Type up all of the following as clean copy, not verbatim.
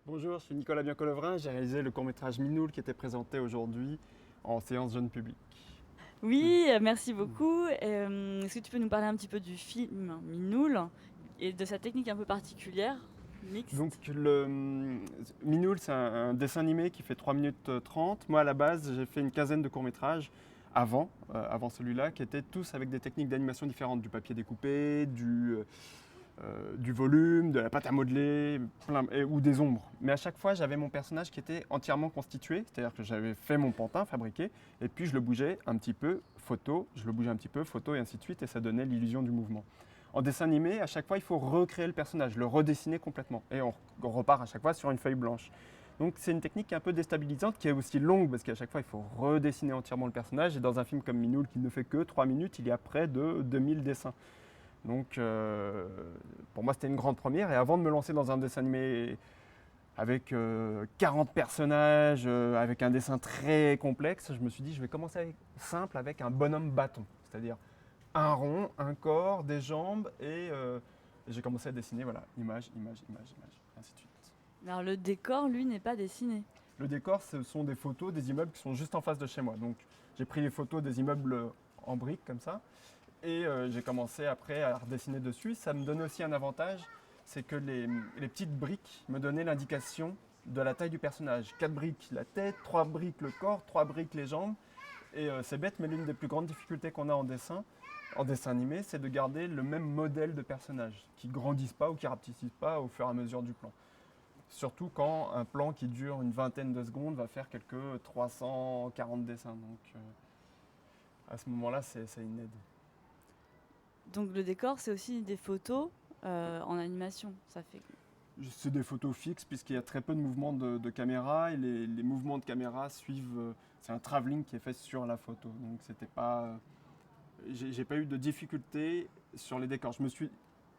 Bonjour, je suis Nicolas Biancolovrin, j'ai réalisé le court-métrage Minoul qui était présenté aujourd'hui en séance jeune public. Oui, merci beaucoup. Est-ce que tu peux nous parler un petit peu du film Minoul et de sa technique un peu particulière, Donc mixte? Minoul, c'est un dessin animé qui fait 3 minutes 30. Moi à la base j'ai fait une quinzaine de courts-métrages avant celui-là, qui étaient tous avec des techniques d'animation différentes, du papier découpé, du volume, de la pâte à modeler, ou des ombres. Mais à chaque fois, j'avais mon personnage qui était entièrement constitué, c'est-à-dire que j'avais fait mon pantin fabriqué, et puis je le bougeais un petit peu, photo, je le bougeais un petit peu, photo, et ainsi de suite, et ça donnait l'illusion du mouvement. En dessin animé, à chaque fois, il faut recréer le personnage, le redessiner complètement, et on repart à chaque fois sur une feuille blanche. Donc c'est une technique un peu déstabilisante, qui est aussi longue, parce qu'à chaque fois, il faut redessiner entièrement le personnage, et dans un film comme Minoul, qui ne fait que 3 minutes, il y a près de 2000 dessins. Donc pour moi c'était une grande première et avant de me lancer dans un dessin animé avec 40 personnages, avec un dessin très complexe, je me suis dit je vais commencer simple avec un bonhomme bâton, c'est-à-dire un rond, un corps, des jambes et j'ai commencé à dessiner voilà, image, image, image, image, ainsi de suite. Alors le décor, lui, n'est pas dessiné. Le décor, ce sont des photos des immeubles qui sont juste en face de chez moi. Donc j'ai pris les photos des immeubles en briques comme ça. Et j'ai commencé après à redessiner dessus. Ça me donnait aussi un avantage, c'est que les petites briques me donnaient l'indication de la taille du personnage. 4 briques la tête, 3 briques le corps, 3 briques les jambes. Et c'est bête, mais l'une des plus grandes difficultés qu'on a en dessin animé, c'est de garder le même modèle de personnage, qui grandissent pas ou qui rapetissent pas au fur et à mesure du plan. Surtout quand un plan qui dure une vingtaine de secondes va faire quelques 340 dessins. Donc à ce moment-là, c'est une aide. Donc le décor, c'est aussi des photos en animation. Ça fait. C'est des photos fixes puisqu'il y a très peu de mouvements de caméra et les mouvements de caméra suivent. C'est un travelling qui est fait sur la photo. Donc c'était pas. J'ai pas eu de difficulté sur les décors.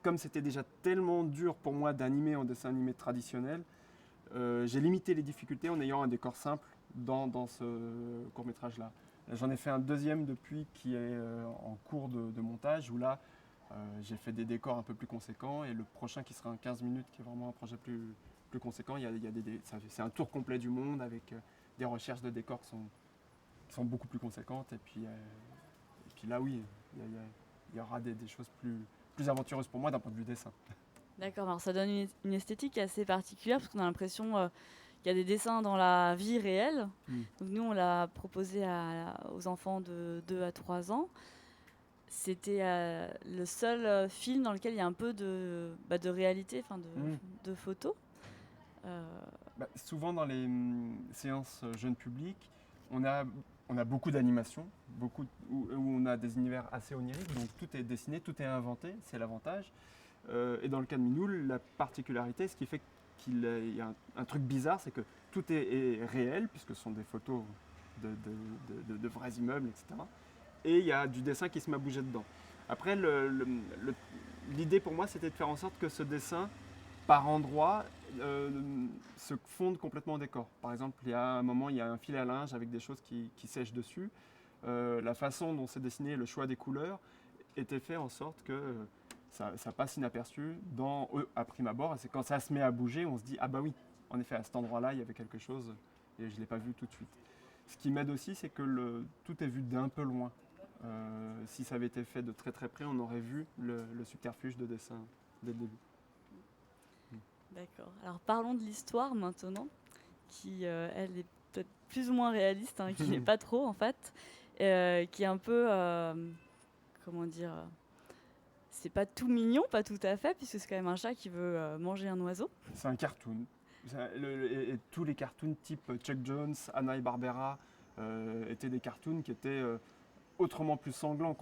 Comme c'était déjà tellement dur pour moi d'animer en dessin animé traditionnel, j'ai limité les difficultés en ayant un décor simple dans ce court métrage là. J'en ai fait un deuxième depuis qui est en cours de montage où là j'ai fait des décors un peu plus conséquents et le prochain qui sera un 15 minutes qui est vraiment un projet plus conséquent. C'est un tour complet du monde avec des recherches de décors qui sont beaucoup plus conséquentes. Et puis là, oui, il y aura des choses plus aventureuses pour moi d'un point de vue dessin. D'accord, alors ça donne une esthétique assez particulière parce qu'on a l'impression qu'il y a des dessins dans la vie réelle. Mm. Donc nous, on l'a proposé aux enfants de 2 à 3 ans. C'était le seul film dans lequel il y a un peu de réalité, enfin Mm. de photos. Euh, Souvent dans les séances jeunes publics, on a, on a beaucoup d'animations, où on a des univers assez oniriques, donc tout est dessiné, tout est inventé, c'est l'avantage. Et dans le cas de Minoul, la particularité, ce qui fait qu'il y a un truc bizarre, c'est que tout est réel, puisque ce sont des photos de vrais immeubles, etc. Et il y a du dessin qui se met à bouger dedans. Après, l'idée pour moi, c'était de faire en sorte que ce dessin, par endroits, se fonde complètement au décor. Par exemple, il y a un moment, il y a un fil à linge avec des choses qui sèchent dessus. La façon dont c'est dessiné, le choix des couleurs, était fait en sorte que ça passe inaperçu à prime abord. Et c'est quand ça se met à bouger, on se dit ah bah oui, en effet, à cet endroit-là, il y avait quelque chose et je ne l'ai pas vu tout de suite. Ce qui m'aide aussi, c'est que tout est vu d'un peu loin. Si ça avait été fait de très très près, on aurait vu le subterfuge de dessin dès le début. d'accord. Alors parlons de l'histoire maintenant, qui elle est peut-être plus ou moins réaliste, hein, qui n'est pas trop en fait, qui est un peu, comment dire, c'est pas tout mignon, pas tout à fait, puisque c'est quand même un chat qui veut manger un oiseau. C'est un cartoon. Et tous les cartoons type Chuck Jones, Hanna et Barbera étaient des cartoons qui étaient autrement plus sanglants.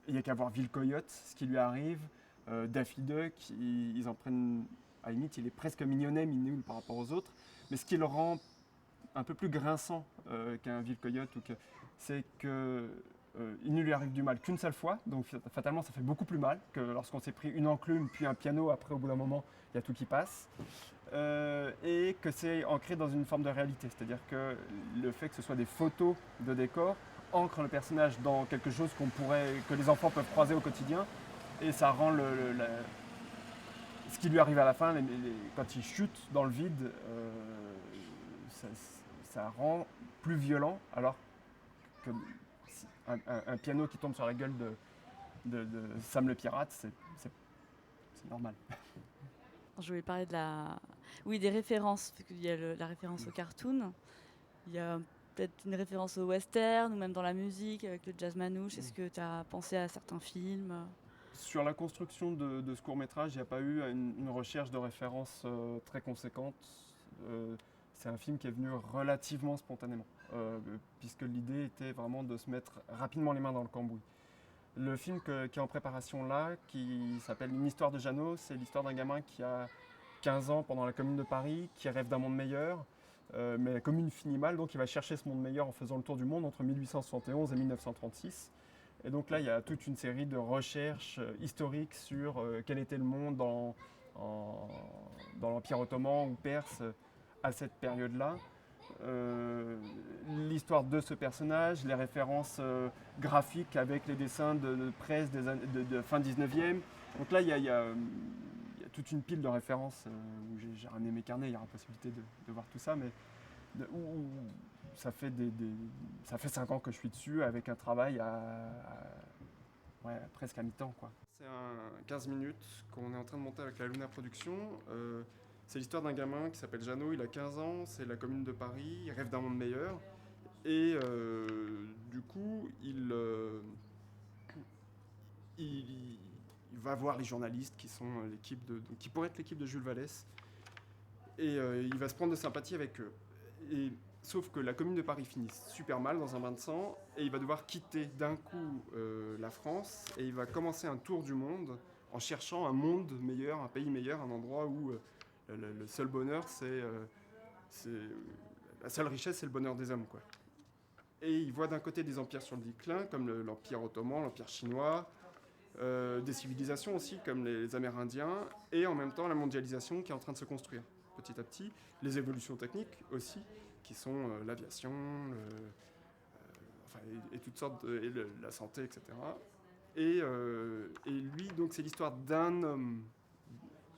Il n'y a qu'à voir Will Coyote, ce qui lui arrive. Daffy Duck, ils en prennent. À la limite, il est presque mignonnet, minule par rapport aux autres. Mais ce qui le rend un peu plus grinçant qu'un Will Coyote, c'est que il ne lui arrive du mal qu'une seule fois, donc fatalement ça fait beaucoup plus mal que lorsqu'on s'est pris une enclume puis un piano, après au bout d'un moment il y a tout qui passe, et que c'est ancré dans une forme de réalité, c'est-à-dire que le fait que ce soit des photos de décors ancre le personnage dans quelque chose que les enfants peuvent croiser au quotidien, et ça rend ce qui lui arrive à la fin, quand il chute dans le vide, ça, ça rend plus violent, alors que un piano qui tombe sur la gueule de Sam le pirate, c'est normal. Je voulais parler oui, des références, parce qu'il y a la référence au cartoon, il y a peut-être une référence au western, ou même dans la musique, avec le jazz manouche. Est-ce que tu as pensé à certains films? Sur la construction de ce court-métrage, il n'y a pas eu une recherche de référence très conséquente. C'est un film qui est venu relativement spontanément, puisque l'idée était vraiment de se mettre rapidement les mains dans le cambouis. Le film qui est en préparation là, qui s'appelle Une histoire de Jeannot, c'est l'histoire d'un gamin qui a 15 ans pendant la Commune de Paris, qui rêve d'un monde meilleur, mais la Commune finit mal, donc il va chercher ce monde meilleur en faisant le tour du monde entre 1871 et 1936. Et donc là, il y a toute une série de recherches historiques sur quel était le monde dans l'Empire ottoman ou perse à cette période-là. L'histoire de ce personnage, les références graphiques avec les dessins de presse de fin 19e. Donc là, il y a toute une pile de références où j'ai ramené mes carnets, il y aura possibilité de voir tout ça, mais où ça fait ça fait 5 ans que je suis dessus avec un travail presque à mi-temps, quoi. C'est un 15 minutes qu'on est en train de monter avec la Luna Production. C'est l'histoire d'un gamin qui s'appelle Jeannot, il a 15 ans, c'est la Commune de Paris, il rêve d'un monde meilleur. Et du coup, il va voir les journalistes qui sont qui pourraient être l'équipe de Jules Vallès. Et il va se prendre de sympathie avec eux. Sauf que la Commune de Paris finit super mal dans un bain de sang et il va devoir quitter d'un coup la France et il va commencer un tour du monde en cherchant un monde meilleur, un pays meilleur, un endroit où le seul bonheur, la seule richesse, c'est le bonheur des hommes, quoi. Et il voit d'un côté des empires sur le déclin, comme l'Empire ottoman, l'Empire chinois, des civilisations aussi, comme les Amérindiens, et en même temps la mondialisation qui est en train de se construire petit à petit, les évolutions techniques aussi, qui sont l'aviation, et toutes sortes, la santé, etc. Et lui, donc, c'est l'histoire d'un homme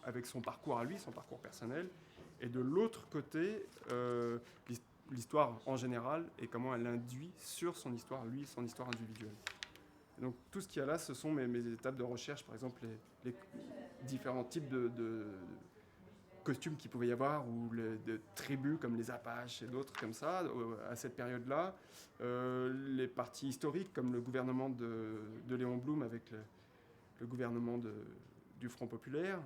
avec son parcours à lui, son parcours personnel, et de l'autre côté, l'histoire en général et comment elle induit sur son histoire, lui, son histoire individuelle. Et donc tout ce qu'il y a là, ce sont mes étapes de recherche, par exemple les différents types de costumes qu'il pouvait y avoir, ou de tribus comme les Apaches et d'autres comme ça, à cette période-là. Les parties historiques comme le gouvernement de Léon Blum avec le gouvernement du Front Populaire,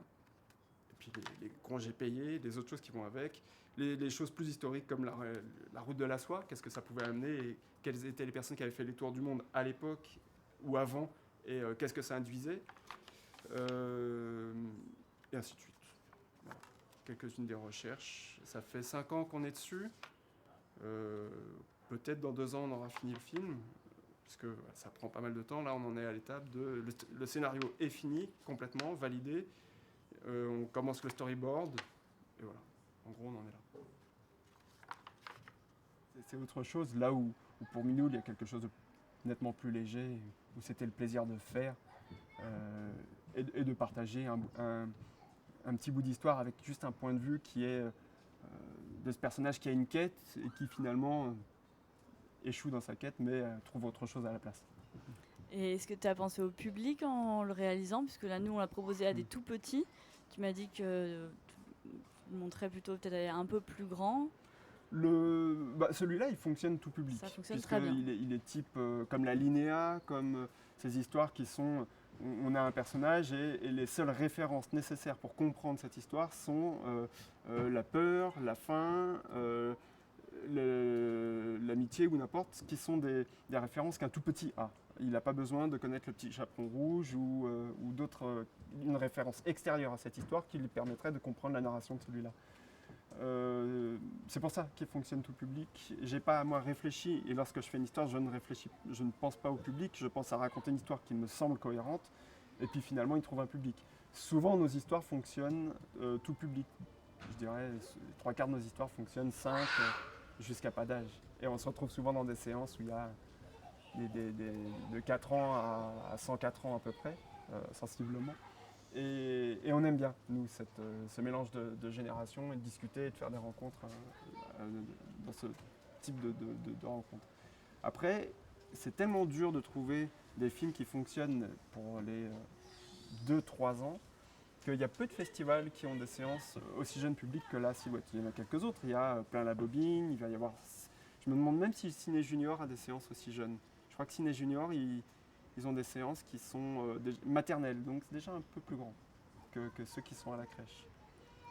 et puis les congés payés, les autres choses qui vont avec, les choses plus historiques comme la route de la soie, qu'est-ce que ça pouvait amener, et quelles étaient les personnes qui avaient fait les tours du monde à l'époque ou avant, et qu'est-ce que ça induisait, et ainsi de suite. Voilà. Quelques-unes des recherches. Ça fait 5 ans qu'on est dessus. Peut-être dans 2 ans, on aura fini le film, parce que ça prend pas mal de temps. Là, on en est à l'étape de... Le scénario est fini, complètement, validé. On commence le storyboard, et voilà. En gros, on en est là. C'est autre chose, là où pour Minoul, il y a quelque chose de nettement plus léger, où c'était le plaisir de faire et de partager un petit bout d'histoire avec juste un point de vue qui est de ce personnage qui a une quête et qui finalement échoue dans sa quête, mais trouve autre chose à la place. Et est-ce que tu as pensé au public en le réalisant? Puisque là, nous, on l'a proposé à des tout petits. Tu m'as dit que tu le montrais plutôt peut-être un peu plus grand. Celui-là, il fonctionne tout public. Ça fonctionne très bien. Il est type comme la Linéa, comme ces histoires qui sont... On a un personnage et les seules références nécessaires pour comprendre cette histoire sont la peur, la faim, l'amitié ou n'importe, qui sont des références qu'un tout petit a. Il n'a pas besoin de connaître le petit chaperon rouge ou d'autres, une référence extérieure à cette histoire qui lui permettrait de comprendre la narration de celui-là. C'est pour ça qu'il fonctionne tout public. J'ai pas à moi réfléchi, et lorsque je fais une histoire, je ne pense pas au public, je pense à raconter une histoire qui me semble cohérente, et puis finalement il trouve un public. Souvent nos histoires fonctionnent tout public. Je dirais 3/4 de nos histoires fonctionnent 5 jusqu'à pas d'âge. Et on se retrouve souvent dans des séances où il y a de 4 ans à 104 ans à peu près, sensiblement. Et on aime bien, nous, ce mélange de générations et de discuter et de faire des rencontres dans ce type de rencontres. Après, c'est tellement dur de trouver des films qui fonctionnent pour les 2-3 ans qu'il y a peu de festivals qui ont des séances aussi jeunes publics que la Silhouette. Il y en a quelques autres, il y a Plein la Bobine, il va y avoir... Je me demande même si le Ciné Junior a des séances aussi jeunes. Je crois que Ciné Junior, ils ont des séances qui sont maternelles, donc c'est déjà un peu plus grand que ceux qui sont à la crèche.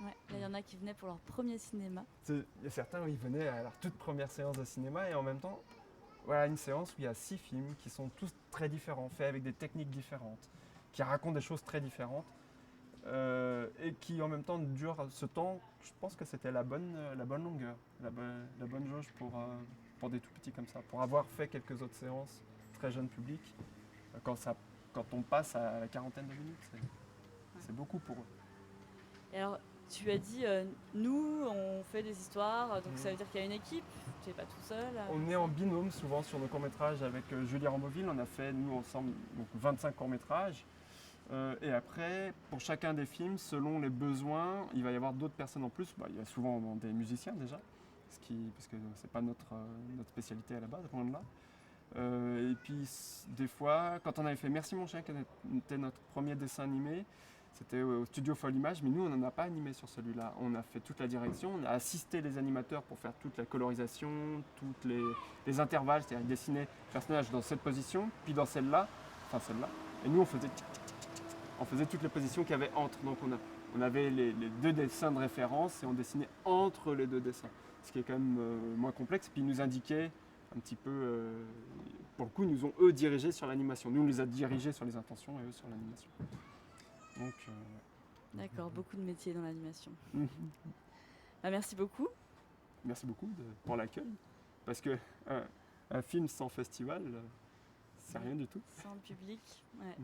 Ouais, là, il y en a qui venaient pour leur premier cinéma. Il y a certains où ils venaient à leur toute première séance de cinéma et en même temps, voilà une séance où il y a 6 films qui sont tous très différents, faits avec des techniques différentes, qui racontent des choses très différentes et qui en même temps durent ce temps. Je pense que c'était la bonne longueur, la bonne jauge pour des tout petits comme ça, pour avoir fait quelques autres séances très jeune public. Quand on passe à la quarantaine de minutes, c'est beaucoup pour eux. Et alors, tu as dit, nous, on fait des histoires, donc ça veut dire qu'il y a une équipe, tu n'es pas tout seul. On est en binôme souvent sur nos courts-métrages avec Julie Ramboville. On a fait, nous, ensemble, donc 25 courts-métrages. Et après, pour chacun des films, selon les besoins, il va y avoir d'autres personnes en plus. Il y a souvent des musiciens déjà, parce que ce n'est pas notre spécialité à la base, loin de là. Et puis, des fois, quand on avait fait Merci mon chien, qui était notre premier dessin animé, c'était au studio Folle Image, mais nous, on n'en a pas animé sur celui-là. On a fait toute la direction, on a assisté les animateurs pour faire toute la colorisation, tous les intervalles, c'est-à-dire dessiner le personnage dans cette position, puis dans celle-là, et nous, on faisait toutes les positions qu'il y avait entre. Donc, on avait les 2 dessins de référence et on dessinait entre les 2 dessins, ce qui est quand même moins complexe. Puis, ils nous indiquaient un petit peu, pour le coup, ils nous ont eux dirigés sur l'animation. Nous, on les a dirigés sur les intentions et eux sur l'animation. Donc, D'accord, beaucoup de métiers dans l'animation. Merci beaucoup. Merci beaucoup pour l'accueil, parce que un film sans festival, c'est rien du tout. Sans public, ouais.